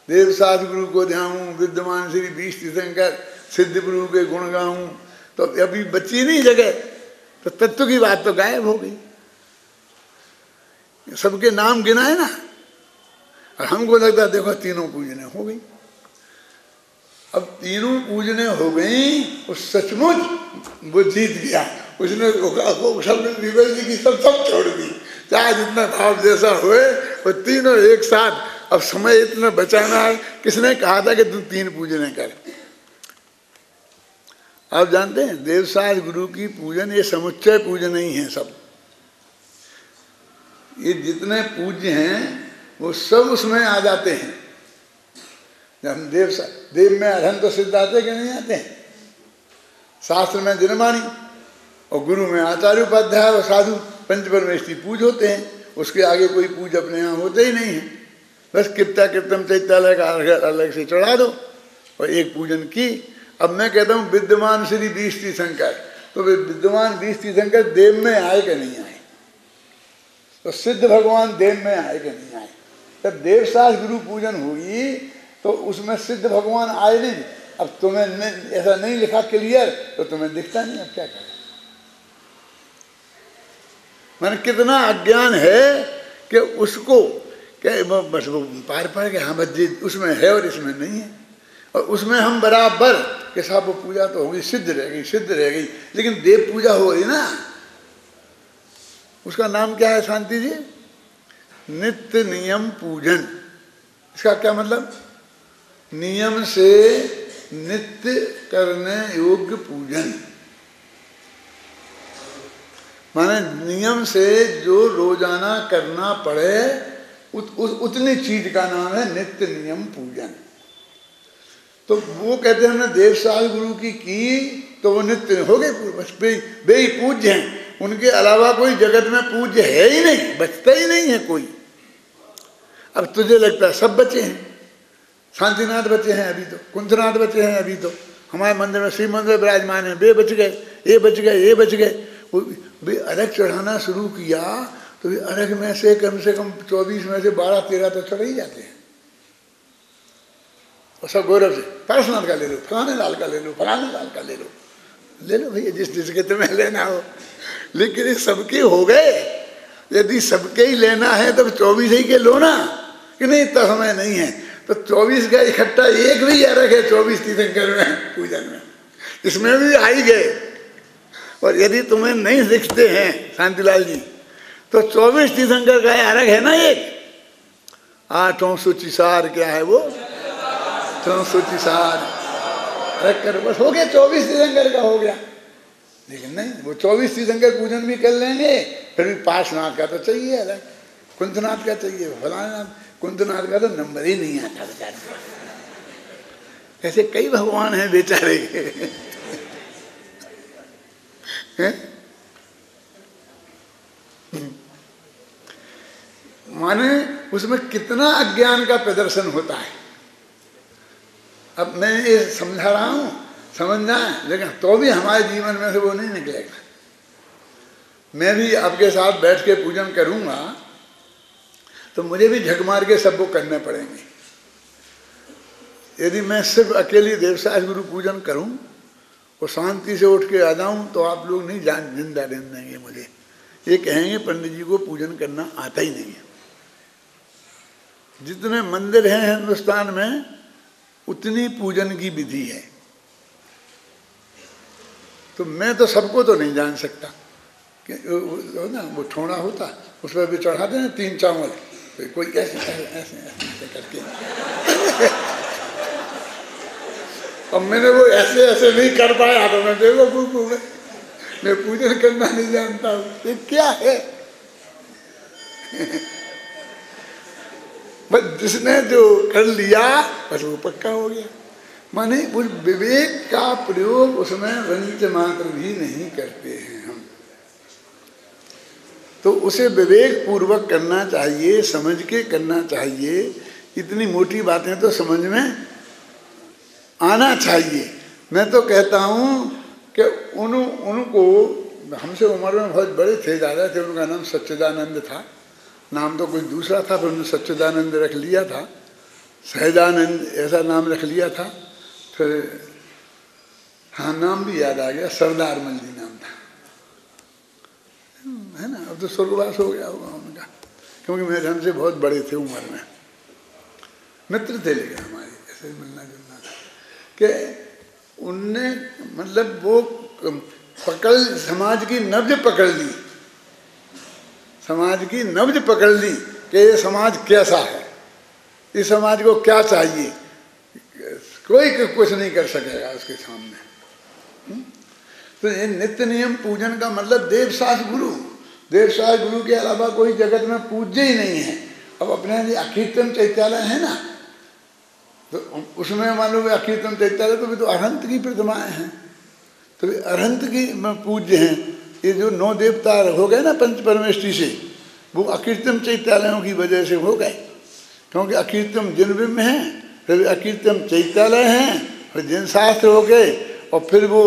देव शास्त्र गुरु को ध्याऊं, विद्यमान श्री 20 तीर्थंकर सिद्ध प्रभु के गुण गाऊं, तो अभी बची नहीं जगह, तो तत्व की बात तो गायब हो गई। सबके नाम गिनाए ना, और हमको लगता देखो 3 पूजने हो गई। अब 3 पूजने हो गई, वो सचमुच वो जीत गया। उसने सब विवेक जी की सब छोड़ दी, चाहे जितना भाव जैसा हुए, वो 3 एक साथ। अब समय इतना बचाना है, किसने कहा था कि तू 3 पूजने कर। आप जानते हैं देवशास्त्र गुरु की पूजन ये समुच्चय पूजन ही है। सब ये जितने पूज्य हैं वो सब उसमें आ जाते हैं। जब हम देव में अरहन तो सिद्ध आते कि नहीं आते हैं, शास्त्र में जिनमानी, और गुरु में आचार्य उपाध्याय और साधु पंचपरमेष्ठी पूज होते हैं। उसके आगे कोई पूज अपने यहाँ होते ही नहीं है। बस कृत्या कृतम चैत्यालय का अलग से चढ़ा दो और एक पूजन की। अब मैं कहता हूँ विद्यमान श्री 20 तीर्थंकर, तो वे विद्यमान 20 तीर्थंकर देव में आए कि नहीं आए, तो सिद्ध भगवान देव में आए कि नहीं आए। जब देव शास्त्र गुरु पूजन हुई तो उसमें सिद्ध भगवान आए नहीं। अब तुम्हें ऐसा नहीं लिखा क्लियर, तो तुम्हें दिखता नहीं। अब क्या करें, मैंने कितना अज्ञान है कि उसको क्या बस वो पार पार के हाँ बस उसमें है और इसमें नहीं है। और उसमें हम बराबर के साथ वो पूजा तो होगी, सिद्ध रह गई, सिद्ध रह गई, लेकिन देव पूजा हो गई ना। उसका नाम क्या है शांति जी? नित्य नियम पूजन। इसका क्या मतलब? नियम से नित्य करने योग्य पूजन, माने नियम से जो रोजाना करना पड़े उतनी चीज का नाम है नित्य नियम पूजन। तो वो कहते हैं हमने देव शास्त्र गुरु की तो वो नित्य हो गए, बस वे ही पूज्य हैं। उनके अलावा कोई जगत में पूज्य है ही नहीं, बचता ही नहीं है कोई। अब तुझे लगता है सब बचे हैं, शांतिनाथ बचे हैं अभी तो, कुंजनाथ बचे हैं अभी तो, हमारे मंदिर में श्री मंदिर विराजमान है, वे बच गए, ये बच गए, ये बच गए। वे अर्घ चढ़ाना शुरू किया तो वे अर्घ में से कम 24 में से 12-13 तो चढ़ ही जाते हैं। और सब गौरव से पारसनाथ का ले लो, फलाने लाल का ले लो, फलाने लाल का ले लो भैया जिस जिसके तुम्हें लेना हो। लेकिन ये सबके हो गए। यदि सबके ही लेना है तो 24 ही के लो ना, कि नहीं तो हमें नहीं है। तो 24 का इकट्ठा एक भी अर्घ है 24 तीर्थंकर में पूजन में, इसमें भी आ ही गए। और यदि तुम्हें नहीं दिखते हैं शांतिलाल जी, तो 24 तीर्थंकर का अर्घ है ना एक, 8 सूचिसार क्या है वो, 8 सूचिसार रख कर बस हो गया, 24 तीर्थंकर का हो गया। लेकिन नहीं, वो 24 तीर्थंकर पूजन भी कर लेंगे, फिर भी पार्श्वनाथ का तो चाहिए अलग, कुंजनाथ का चाहिए, फलानाथ, कुंजनाथ का तो नंबर ही नहीं आता बेचारे। ऐसे कई भगवान हैं बेचारे माने उसमें कितना अज्ञान का प्रदर्शन होता है। अब मैं ये समझा रहा हूं, समझ जाए, लेकिन तो भी हमारे जीवन में से वो नहीं निकलेगा। मैं भी आपके साथ बैठ के पूजन करूंगा तो मुझे भी झक मार के सब वो करने पड़ेंगे। यदि मैं सिर्फ अकेली देवसास गुरु पूजन करूं और शांति से उठ के आ जाऊं तो आप लोग नहीं जिंदा रहने देंगे मुझे। ये कहेंगे पंडित जी को पूजन करना आता ही नहीं है। जितने मंदिर हैं हिंदुस्तान में उतनी पूजन की विधि है। तो मैं तो सबको तो नहीं जान सकता कि ना वो ठोड़ा होता उस पर भी चढ़ाते हैं 3 चावल, तो कोई ऐसे ऐसे ऐसे ऐसे करके अब मैंने वो ऐसे ऐसे नहीं कर पाया तो मैं देखो मैं पूजन करना नहीं जानता हूँ। ये क्या है? बस जिसने जो कर लिया बस वो पक्का हो गया। माने उस विवेक का प्रयोग उसमें वंच मात्र भी नहीं करते हैं हम। तो उसे विवेक पूर्वक करना चाहिए, समझ के करना चाहिए। इतनी मोटी बातें तो समझ में आना चाहिए। मैं तो कहता हूँ कि उनको हमसे उम्र में बहुत बड़े थे, ज़्यादा थे। उनका नाम सच्चिदानंद था। नाम तो कुछ दूसरा था पर उन्होंने सच्चिदानंद रख लिया था। सहजानंद ऐसा नाम रख लिया था। फिर हाँ नाम भी याद आ गया, सरदार मल्ली नाम था, है ना। अब तो स्वर्गवास हो गया होगा उनका, क्योंकि मेरे हमसे बहुत बड़े थे उम्र में, मित्र थे लेकिन हमारे ऐसे मिलना जुलना था कि उनने मतलब वो पकड़ समाज की नब्ज पकड़ ली, समाज की नब्ज पकड़ ली कि ये समाज कैसा है, इस समाज को क्या चाहिए। कोई कुछ नहीं कर सकेगा उसके सामने। तो ये नित्य नियम पूजन का मतलब देवसास गुरु, देवसास गुरु के अलावा कोई जगत में पूज्य ही नहीं है। अब अपने लिए अकीर्तन चैत्यालय है ना, तो उसमें मान लो अकीर्तन चैत्यालय तो भी तो अरहंत की प्रतिमाएं हैं, तो भी अरहंत की पूज्य हैं। ये जो 9 देवता हो गए ना पंच परमेष्टि से, वो अकीर्तन चैत्यालयों की वजह से हो गए। क्योंकि अकीर्तन जिनबिंब में है, फिर अकीर्तन चैत्यालय हैं, फिर जिन शास्त्र हो गए, और फिर वो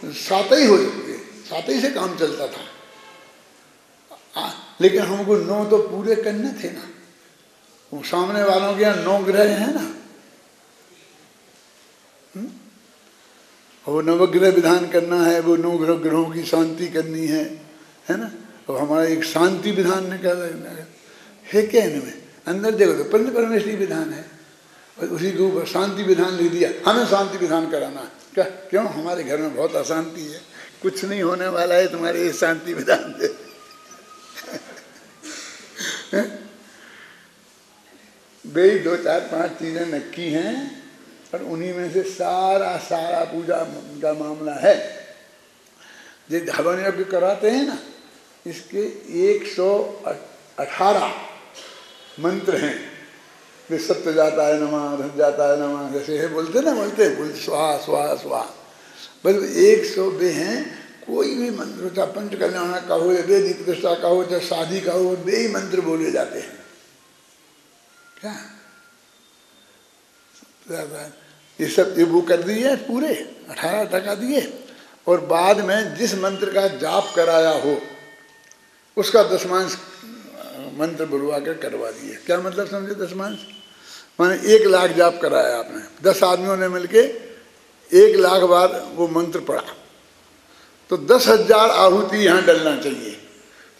सातई हो गए, सातई से काम चलता था। लेकिन हमको 9 तो पूरे करने थे ना। वो सामने वालों के यहाँ 9 ग्रह हैं ना, और वो नवग्रह विधान करना है, वो 9 ग्रहों की शांति करनी है ना। और हमारा एक शांति विधान निकल है क्या इनमें, अंदर देखो तो पंच परमेष्टि विधान है, और उसी के ऊपर शांति विधान लिख दिया। हमें शांति विधान कराना है क्या? क्यों? हमारे घर में बहुत अशांति है, कुछ नहीं होने वाला है तुम्हारे ये शांति विधान से। भाई 2 4 5 चीजें नक्की हैं, और उन्हीं में से सारा पूजा का मामला है। जो हवन यज्ञ कराते हैं ना, इसके 118 मंत्र हैं। वे सत्य जाता है नमः, धन जाता है नमः, जैसे है बोलते ना, बोलते स्वाहा स्वाहा स्वाहा, बस 102 हैं। कोई भी मंत्र चाहे पंच कल्याण का हो, या वेदी प्रतिष्ठा का हो, चाहे शादी का हो, 2 ही मंत्र बोले जाते हैं। क्या ये सब ये वो कर दिए पूरे 18 टका दिए, और बाद में जिस मंत्र का जाप कराया हो उसका दशमांश मंत्र बुलवा कर करवा दिए। क्या मतलब समझे दशमांश? माने 1 लाख जाप कराया आपने, 10 आदमियों ने मिलके 1 लाख बार वो मंत्र पढ़ा, तो 10,000 आहुति यहाँ डलना चाहिए।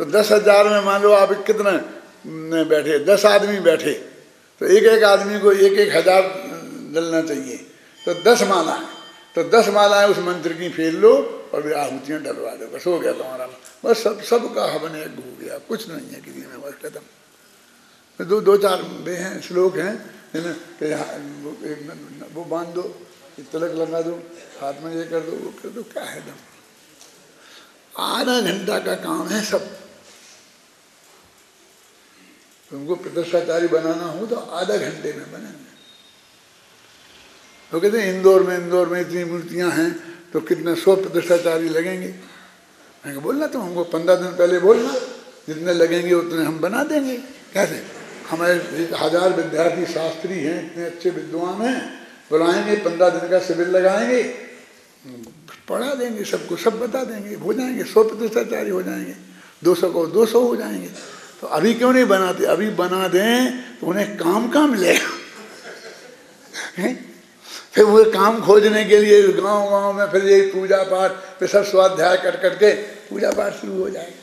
तो 10,000 में मान लो आप कितने बैठे, 10 आदमी बैठे, तो एक आदमी को 1,000 डलना चाहिए। तो 10 मालाएं, तो 10 मालाएं उस मंत्र की फेर लो और वे आहुतियाँ डलवा दो, बस हो गया तुम्हारा। बस सबका हवन यज्ञ हो गया, कुछ नहीं है किसी में, बस खत्म। 2-4 वे हैं श्लोक हैं वो बांध दो, तिलक लगा दो, हाथ में ये कर दो, वो कर दो, क्या है दम। आधा घंटा का काम है सब। तुमको प्रतिष्ठाचारी बनाना हो तो आधा घंटे में बनेंगे। तो कहते हैं इंदौर में इतनी मूर्तियां हैं तो कितने 100 प्रतिष्ठाचारी लगेंगे। मैं कहा बोलना तो हमको 15 दिन पहले बोलना, जितने लगेंगे उतने हम बना देंगे। कैसे? हमारे 1000 विद्यार्थी शास्त्री हैं, इतने अच्छे विद्वान हैं, बुलाएंगे, 15 दिन का शिविर लगाएंगे, पढ़ा देंगे सबको, सब बता देंगे, हो जाएंगे 100 प्रतिष्ठाचारी हो जाएंगे, 200 को 200 हो जाएंगे। तो अभी क्यों नहीं बनाते? अभी बना दें तो उन्हें काम मिलेगा। फिर वो काम खोजने के लिए गांव गांव में फिर यही पूजा पाठ, फिर सब स्वाध्याय कर करके पूजा पाठ शुरू हो जाएगा।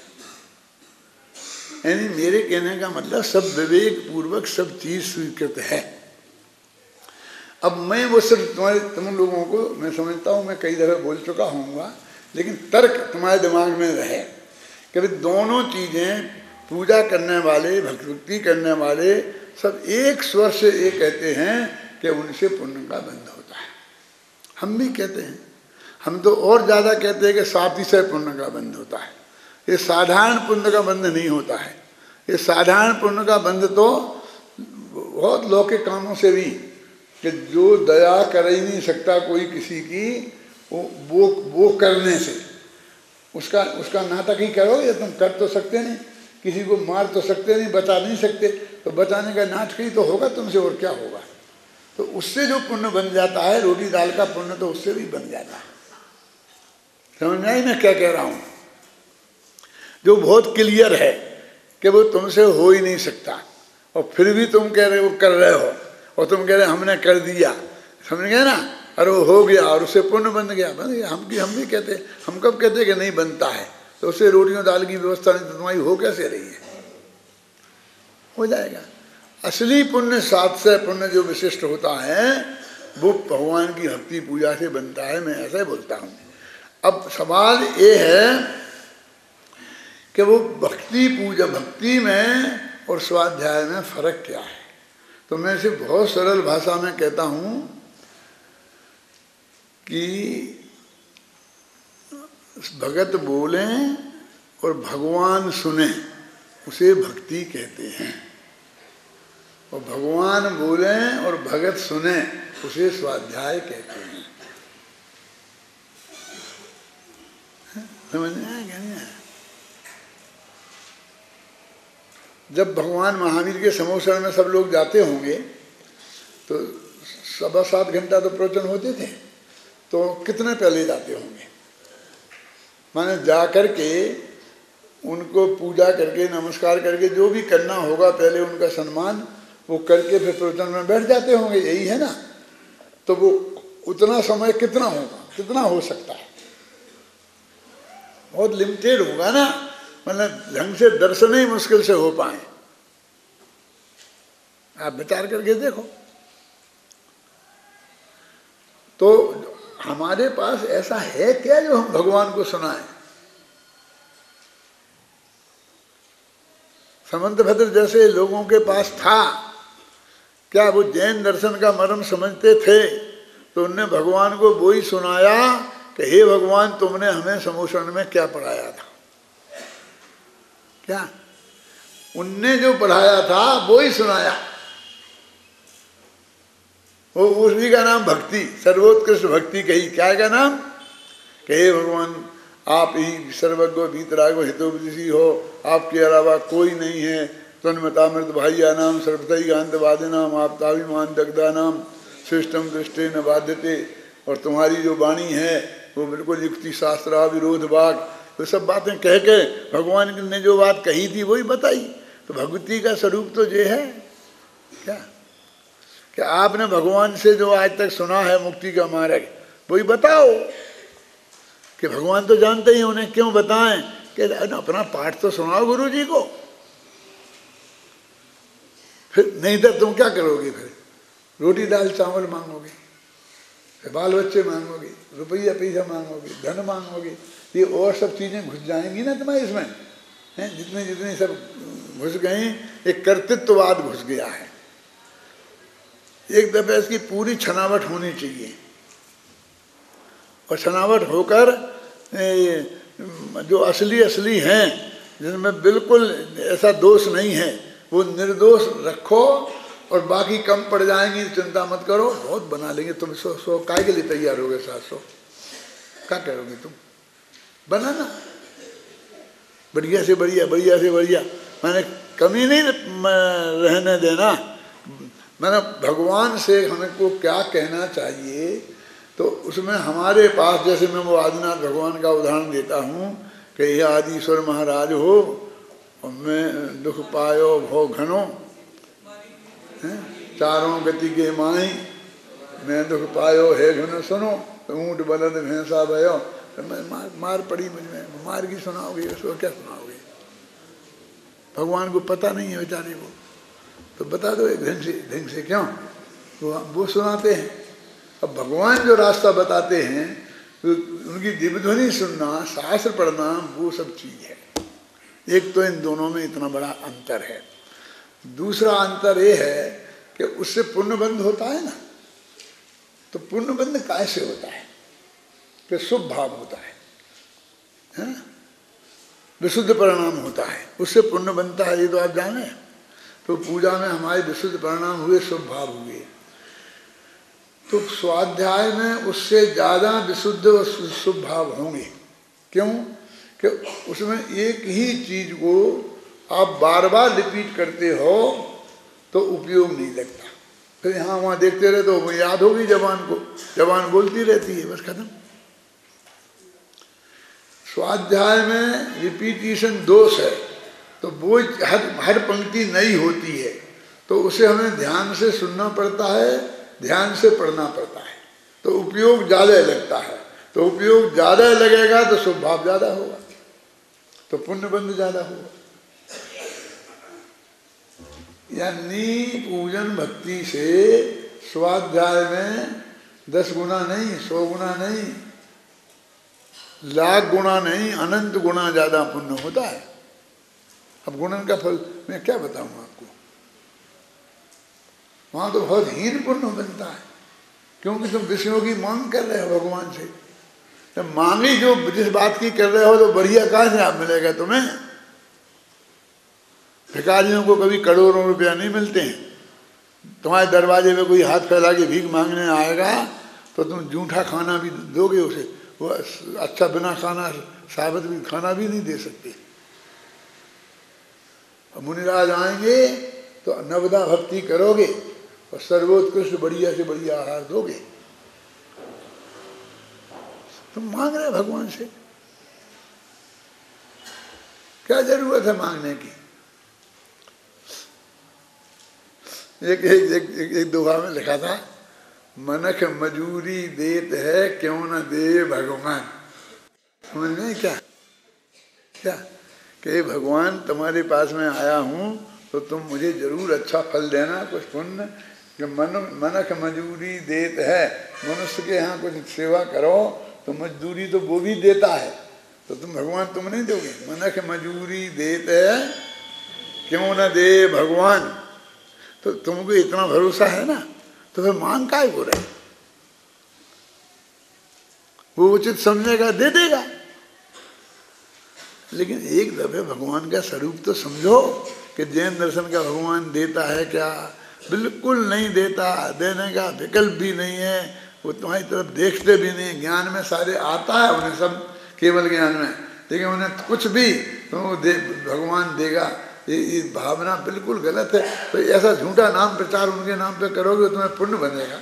यानी मेरे कहने का मतलब सब विवेक पूर्वक सब चीज स्वीकृत है। अब मैं वो सिर्फ तुम लोगों को मैं समझता हूँ, मैं कई दफे बोल चुका हूँगा, लेकिन तर्क तुम्हारे दिमाग में रहे कि भाई दोनों चीजें, पूजा करने वाले, भक्ति करने वाले सब एक स्वर से ये कहते हैं कि उनसे पुण्य का बंध होता है। हम भी कहते हैं, हम तो और ज्यादा कहते हैं कि साथी से पुण्य का बंध होता है। ये साधारण पुण्य का बंध नहीं होता है। ये साधारण पुण्य का बंध तो बहुत लौकिक कामों से भी, कि जो दया कर ही नहीं सकता कोई किसी की, वो करने से उसका नाटक ही करोगे। तुम कर तो सकते नहीं, किसी को मार तो सकते नहीं, बचा नहीं सकते, तो बचाने का नाटक ही तो होगा तुमसे, और क्या होगा। तो उससे जो पुण्य बन जाता है, रोटी दाल का पुण्य, तो उससे भी बन जाता है। समझ में आई मैं क्या कह रहा हूं? जो बहुत क्लियर है कि वो तुमसे हो ही नहीं सकता, और फिर भी तुम कह रहे हो कर रहे हो, और तुम कह रहे हमने कर दिया, समझ गए ना, और वो हो गया और उससे पुण्य बन गया। हम भी कहते, हम कब कहते कि नहीं बनता है, तो उससे रोटियों दाल की व्यवस्था नहीं, तो तुम्हारी हो कैसे रही है? हो जाएगा। असली पुण्य, सात से पुण्य जो विशिष्ट होता है, वो भगवान की भक्ति पूजा से बनता है। मैं ऐसा ही बोलता हूँ। अब सवाल ये है कि वो भक्ति पूजा, भक्ति में और स्वाध्याय में फर्क क्या है? तो मैं इसे बहुत सरल भाषा में कहता हूँ कि भगत बोलें और भगवान सुने, उसे भक्ति कहते हैं। और भगवान बोलें और भगत सुने, उसे स्वाध्याय कहते हैं। समझ में आया क्या नहीं आया? जब भगवान महावीर के समोसण में सब लोग जाते होंगे, तो 7.25 घंटा तो प्रवचन होते थे, तो कितने पहले जाते होंगे? माने जा करके उनको पूजा करके, नमस्कार करके, जो भी करना होगा पहले उनका सम्मान वो करके फिर प्रवचन में बैठ जाते होंगे, यही है ना? तो वो उतना समय कितना होगा, कितना हो सकता है? बहुत लिमिटेड होगा ना, मतलब ढंग से दर्शन ही मुश्किल से हो पाए। आप विचार करके देखो। तो हमारे पास ऐसा है क्या जो हम भगवान को सुनाएं? समंतभद्र जैसे लोगों के पास था, क्या वो जैन दर्शन का मर्म समझते थे? तो उनने भगवान को वो ही सुनाया कि हे भगवान, तुमने हमें समोसण में क्या पढ़ाया था? क्या उनने जो पढ़ाया था वो ही सुनाया। वो उसी का नाम भक्ति, सर्वोत्कृष्ट भक्ति कही। क्या का नाम? कि हे भगवान, आप ही सर्वज्ञ भीतरागो हितोपदेशी हो, आपके अलावा कोई नहीं है। तन्मतामृत भाइया नाम सर्वतई गांधवादे नाम, आप ताभिमान दग्धा नाम श्रेष्ठम दृष्टि न बाध्यते। और तुम्हारी जो वाणी है वो बिल्कुल युक्ति शास्त्रा विरोध वाक, वो सब बातें कह के भगवान ने जो बात कही थी वही बताई। तो भगवती का स्वरूप तो ये है। क्या आपने भगवान से जो आज तक सुना है मुक्ति का मार्ग, वही बताओ। कि भगवान तो जानते ही, उन्हें क्यों बताएं? कि अपना पाठ तो सुनाओ गुरु जी को। फिर नहीं तो तुम क्या करोगे? फिर रोटी दाल चावल मांगोगे, फिर बाल बच्चे मांगोगे, रुपया पैसा मांगोगे, धन मांगोगे, ये और सब चीजें घुस जाएंगी ना तुम्हारे इसमें हैं। जितने जितने सब घुस गए, एक कर्तृत्ववाद घुस गया है। एक दफे इसकी पूरी छनावट होनी चाहिए, और छनावट होकर जो असली हैं, जिनमें बिल्कुल ऐसा दोष नहीं है, वो निर्दोष रखो, और बाकी कम पड़ जाएंगी, चिंता मत करो, बहुत बना लेंगे। तुम 100 काय के लिए तैयार हो गए? 700 क्या करोगे तुम? बनाना बढ़िया से बढ़िया, बढ़िया से बढ़िया, मैंने कमी नहीं रहने देना। मैंने भगवान से हमें को क्या कहना चाहिए, तो उसमें हमारे पास, जैसे मैं वो आदिनाथ भगवान का उदाहरण देता हूँ कि ये आदिश्वर महाराज हो, और मैं दुख पायो भो घनो, चारों गति के माई, मैं दुख पायो है न सुनो, ऊँट बलद भैंसा भयो, तो मैं मार पड़ी मुझ में, मार की सुनाओगे, उसको क्या सुनाओगे? भगवान को पता नहीं है बेचारे को, तो बता दो एक ढंग से क्यों? वो सुनाते हैं। अब भगवान जो रास्ता बताते हैं तो उनकी दिव्य ध्वनि सुनना, शास्त्र पढ़ना, वो सब चीज है। एक तो इन दोनों में इतना बड़ा अंतर है। दूसरा अंतर ये है कि उससे पुण्य बंध होता है ना, तो पुण्य बंध कैसे होता है? कि शुभ भाव होता है, विशुद्ध परिणाम होता है, उससे पुण्य बनता है, ये तो आप जाने। तो पूजा में हमारे विशुद्ध परिणाम हुए, शुभ भाव हुए, तो स्वाध्याय में उससे ज्यादा विशुद्ध और शुभ भाव होंगे। क्यों? कि उसमें एक ही चीज को आप बार बार रिपीट करते हो तो उपयोग नहीं लगता। फिर यहाँ वहाँ देखते रहे तो वो याद होगी जबान को, जबान बोलती रहती है, बस खत्म। स्वाध्याय में रिपीटिशन दोष है, तो वो हर पंक्ति नई होती है, तो उसे हमें ध्यान से सुनना पड़ता है, ध्यान से पढ़ना पड़ता है, तो उपयोग ज्यादा लगता है। तो उपयोग ज्यादा लगेगा तो शुभ भाव ज्यादा होगा, तो पुण्य बंध ज्यादा होगा। यानी पूजन भक्ति से स्वाध्याय में 10 गुना नहीं, 100 गुना नहीं, लाख गुना नहीं, अनंत गुना ज्यादा पुण्य होता है। अब गुणन का फल मैं क्या बताऊं आपको, वहां तो बहुत हीन पुण्य बनता है, क्योंकि तुम विषयों की मांग कर रहे हो भगवान से। जब मांगी जो जिस बात की कर रहे हो तो बढ़िया कहां से आप मिलेगा तुम्हें? भिखारियों को कभी करोड़ों रुपया नहीं मिलते हैं। तुम्हारे दरवाजे में कोई हाथ फैला के भीख मांगने आएगा तो तुम जूठा खाना भी दोगे उसे, वो अच्छा बिना खाना साबित भी खाना भी नहीं दे सकते। मुनिराज आएंगे तो नवदा भक्ति करोगे और सर्वोत्कृष्ट बढ़िया से बढ़िया आहार दोगे। तुम मांग रहे भगवान से, क्या जरूरत है मांगने की? एक दोहा में लिखा था, मनख मजूरी देत है क्यों न दे भगवान। समझ में क्या क्या कि भगवान तुम्हारे पास में आया हूं तो तुम मुझे जरूर अच्छा फल देना, कुछ पुण्य। मनख मजूरी देत है, मनुष्य के यहाँ कुछ सेवा करो तो मजदूरी तो वो भी देता है, तो तुम भगवान तुम नहीं दोगे? मनख मजूरी देत है क्यों न दे भगवान। तो तुमको इतना भरोसा है ना, तो फिर मांग काहे को रहे? वो उचित समझेगा, दे देगा। लेकिन एक दफे भगवान का स्वरूप तो समझो कि जैन दर्शन का भगवान देता है क्या? बिल्कुल नहीं देता, देने का विकल्प भी नहीं है। वो तुम्हारी तरफ देखते भी नहीं, ज्ञान में सारे आता है उन्हें सब, केवल ज्ञान में, लेकिन उन्हें कुछ भी तो भगवान देगा, ये भावना बिल्कुल गलत है। तो ऐसा झूठा नाम प्रचार उनके नाम पे करोगे तुम्हें पुण्य बनेगा।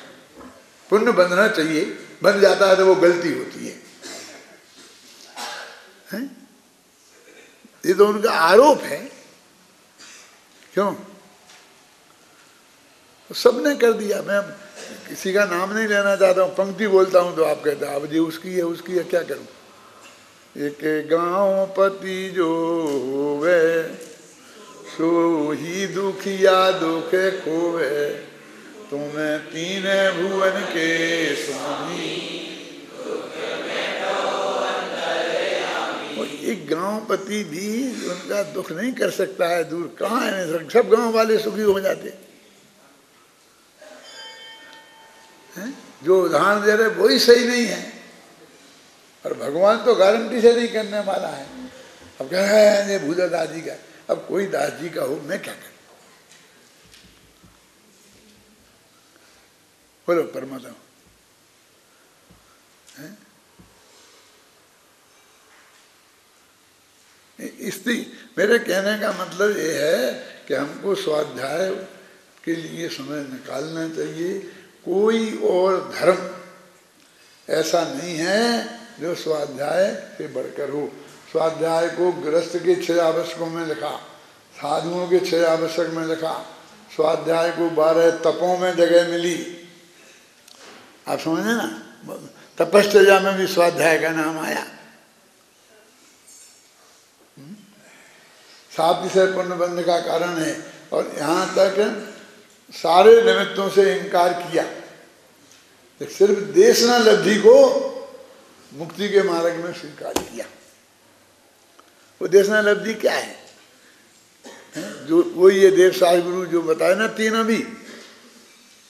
पुण्य बनना चाहिए, बन जाता है तो वो गलती होती है, हैं? ये तो उनका आरोप है। क्यों? तो सबने कर दिया। मैं किसी का नाम नहीं लेना चाहता हूँ, पंक्ति बोलता हूँ तो आप कहते हैं अब जी उसकी है उसकी है, क्या करूँ? एक गांव पति जो होवे सो ही दुखिया दुखे खोवे, तुम्हें 3 भुवन के स्वामी। एक गांवपति भी उनका दुख नहीं कर सकता है दूर। कहाँ है? सब गांव वाले सुखी हो जाते हैं। जो उदाहरण दे रहे वही सही नहीं है, और भगवान तो गारंटी से नहीं करने वाला है। अब कह रहा है ये भूदा दास जी का, अब कोई दास जी का हो, मैं क्या करूं? बोलो परमात्मा है। इसलिए मेरे कहने का मतलब ये है कि हमको स्वाध्याय के लिए समय निकालना चाहिए। कोई और धर्म ऐसा नहीं है जो स्वाध्याय से बढ़कर हो। स्वाध्याय को गृहस्थ के 6 आवश्यकों में लिखा, साधुओं के 6 आवश्यक में लिखा, स्वाध्याय को 12 तपों में जगह मिली, आप समझे ना, तपश्चर्या में भी स्वाध्याय का नाम आया। 7 विषय पुण्य बंध का कारण है। और यहाँ तक सारे निमित्तों से इनकार किया, सिर्फ देशना लब्धि को मुक्ति के मार्ग में स्वीकार किया। वो देशना लब्धि क्या है? जो वो ये देव शास्त्र गुरु जो बताए ना, तीन अभी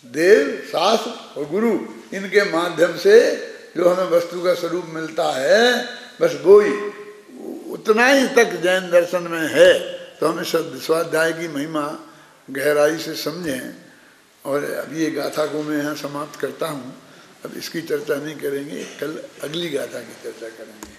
देव शास्त्र और गुरु, इनके माध्यम से जो हमें वस्तु का स्वरूप मिलता है, बस वो ही, उतना ही तक जैन दर्शन में है। तो हमें स्वाध्याय की महिमा गहराई से समझें। और अभी ये गाथा को मैं यहाँ समाप्त करता हूँ। अब इसकी चर्चा नहीं करेंगे, कल अगली गाथा की चर्चा करेंगे।